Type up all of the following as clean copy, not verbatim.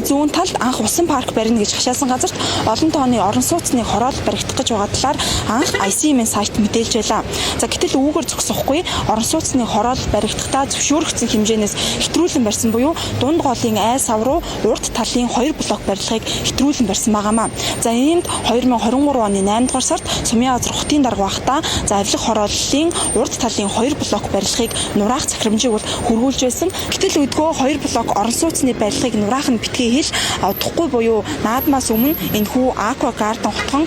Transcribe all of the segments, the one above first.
зүүн талд анх усан парк барина гэж хашаасан газарт олон тооны орон сууцны хороол баригдах гэж байгаа талаар анх ICM-ийн сайт мэдээлж байлаа. За гэтэл үүгээр зогсохгүй орон сууцны хороол баригдахдаа зөвшөөрөгдсөн хэмжээнээс хэтрүүлэн барьсан буюу дунд голын ай сав руу урд талын 2 блок барилгыг хэтрүүлэн барьсан байгаамаа. За иймд 2023 оны 8 дугаар сард Сумын газар хотын дарга багтаа за авилга хорооллын урд талын 2 блок барилгыг нураах захирамжийг бол хөрвүүлж байсан. Гэтэл өдгөө 2 блок орон сууцны барилгыг нураах нь битгий хэл удахгүй буюу наадмаас өмнө энэхүү Aqua Garden хотгон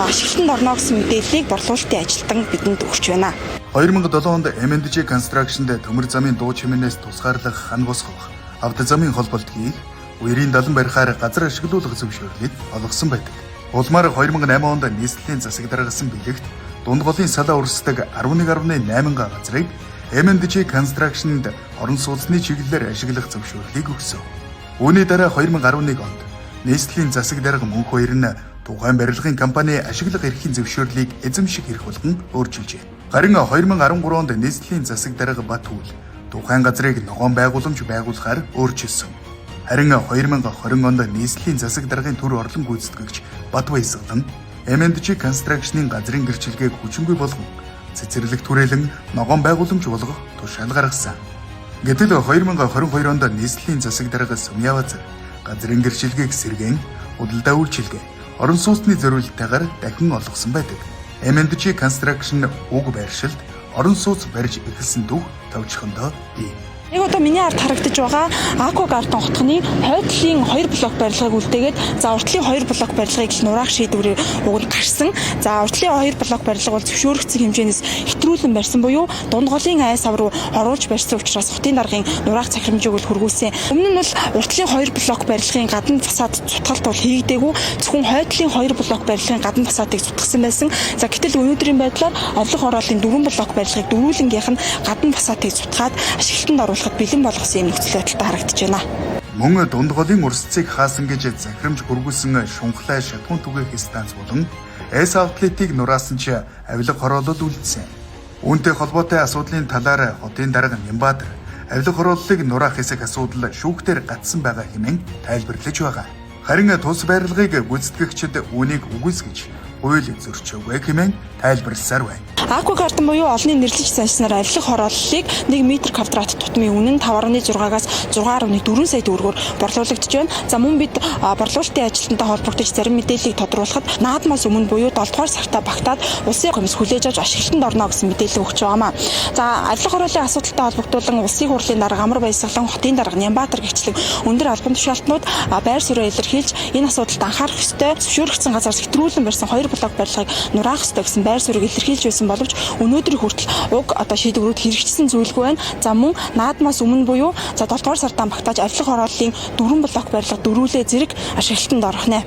ашиглалтанд орно гэсэн мэдээллийг борлуулалтын ажилтан бидэнд өгч байна. 2007 онд M&J Construction-д төмөр замын дуу чимээнээс тусгаарлах хан босгох, авто замын холболт хийх, үерийн далан барихаар газар ашиглуулах зөвшөөрлийг олгосон байдаг. Улмаар 2008 онд нийслэлийн засаг даргасан бэлэгт дунд голын салаа өрсдөг 11.8 газрыг M&J Construction-д орон сууцны чиглэлээр ашиглах зөвшөөрлийг өгсөн. Үүний дараа 2011 онд нийслэлийн засаг дарга мөнх хоёр нь тухайн барилгын компани ашиглах эрхийн зөвшөөрлийг эзэмших эрх болгон өөрчилжээ. Харин 2013 онд нийслэлийн засаг дарга Батүл тухайн газрыг ногоон байгууламж байгуулахаар өөрчилсөн. Харин 2020 онд нийслэлийн засаг даргын төр орлон гүйцэтгэгч Батбаясгалан M&J Construction-ийн газрын гэрчилгээг хүчингүй болгон цэцэрлэг түрээлэн ногоон байгууламж болгох тушаал гаргасан. Гэтэл 2022 онд нийслэлийн засаг дарга Сумьяваз газрын гэрчилгээг сэргээн худалдаа үйлчилгээ орон сууцны зориулалтайгаар дахин олгосон байдаг. M&J Construction уг байршилд орон сууц барьж эхэлсэн дөх товчхондоо ийм. Яг одоо миний ард харагдаж байгаа Aqua Garden хотгоны хойдлын 2 блок барилгыг үлдээгээд за уртлын 2 блок барилгыг л нураах шийдвэрээр уг нь гарсан. За уртлын 2 блок барилга бол зөвшөөрөгдсөн хэмжээнээс хэтрүүлэн барьсан буюу дунд голын ай сав руу оруулж барьсан учраас хотын даргын нураах захирамжийг бол хөргүүлсэн. Өмнө нь бол уртлын 2 блок барилгын гадна фасад цутгалт бол хийгдээгүй. Зөвхөн хойдлын 2 блок барилгын гадна фасадыг цутгасан байсан. За гэтэл өнөөдрийн байдлаар авилга хорооллын 4 блок барилгыг дөрвөлнгийнх нь гадна фасадыг цутгаад ашиглалтанд бэлэн болгосон юм нөхцөл байдалтай харагдаж байна. Мөн дунд голын урсцыг хаасан гэж захирамж хөргүүлсэн шунхлай шатхуун түгээх станц болон S outlet-ийг нураасан ч авилга хороолол үлдсэн. Үүнтэй холбоотой асуудлын талаар хотын дарга Нямбатар авилга хорооллыг нураах хэсэг асуудал шүүхтээр гацсан байгаа хэмээн тайлбарлаж байгаа. Харин тус барилгыг гүйцэтгэгчид үүнийг үгүйсгэж хууль зөрчөөгүй хэмээн тайлбарласаар байна. Aqua Garden буюу олонний нэрлэж заншнаар авилга хорооллыг 1 м2 тутмын үнэ нь 5.6-аас 6.4 сая төгрөгөөр борлуулагдж байна. За мөн бид борлуулалтын ажилтнтай холбогдож зарим мэдээллийг тодруулахад наадмаас өмнө буюу 7 дугаар сартаа багтаад улсын комисс хүлээж авч ашиглалтанд орно гэсэн мэдээлэл өгч байгаамаа. За авилга хорооллын асуудалтай холбогдуулан улсын хурлын дарга Амар Баясгалан, хотын дарга Нямбатар гэгчлэг өндөр албан тушаалтнууд байр суурьаа илэрхийлж энэ асуудалд анхаарах ёстой. Зөвшөөрөгдсөн газраас хэтрүүлэн барьсан 2 блок барилгыг нураах ёстой гэсэн байр суурийг илэрхийлж байсан боловч өнөөдөр хүртэл уг одоо шийдвэрүүд хэрэгжсэн зүйлгүй байна. За мөн наадмаас өмнө буюу за 7 дугаар сартаа багтааж авилга хорооллын 4 блок барилга дөрвөлээ зэрэг ашиглалтанд орох нэ.